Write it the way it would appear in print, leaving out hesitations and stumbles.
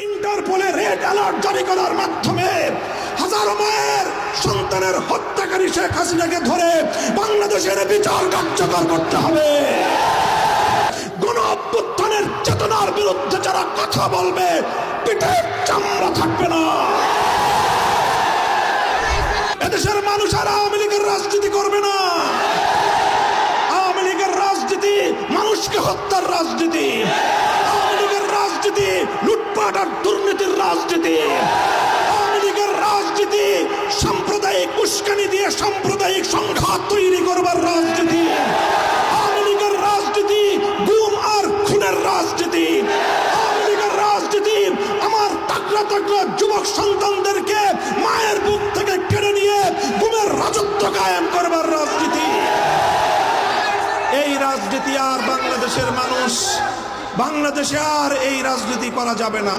ইন্টারপোলে red alert জারি করার মাধ্যমে হাজারো মায়ের সন্তানের হত্যাকারী শেখ হাসিনাকে ধরে বাংলাদেশের বিচার কার্যকর করতে হবে। গণ অভ্যুত্থানের চেতনার বিরুদ্ধে যারা কথা বলবে পিঠের চামড়া থাকবে না। এদেশের মানুষ আর আওয়ামী লীগের রাজনীতি করবে না। আওয়ামী লীগের রাজনীতি মানুষকে হত্যার রাজনীতি, আওয়ামী লীগের রাজনীতি লুটপাট আর দুর্নীতির রাজনীতি, আওয়ামী লীগের রাজনীতি সাম্প্রদায়িক উস্কানি দিয়ে সাম্প্রদায়িক সংঘাত তৈরি করবার রাজনীতি, আওয়ামী লীগের রাজনীতি গুম আর খুনের রাজনীতি, আওয়ামী লীগের রাজনীতি আমার তাকড়া তাকড়া যুবক সন্তানদেরকে মায়ের বুক থেকে কেড়ে নিয়ে গুমের রাজত্ব কায়েম করবার রাজনীতি। এই রাজনীতি আর বাংলাদেশের মানুষ, বাংলাদেশে আর এই রাজনীতি করা যাবে না।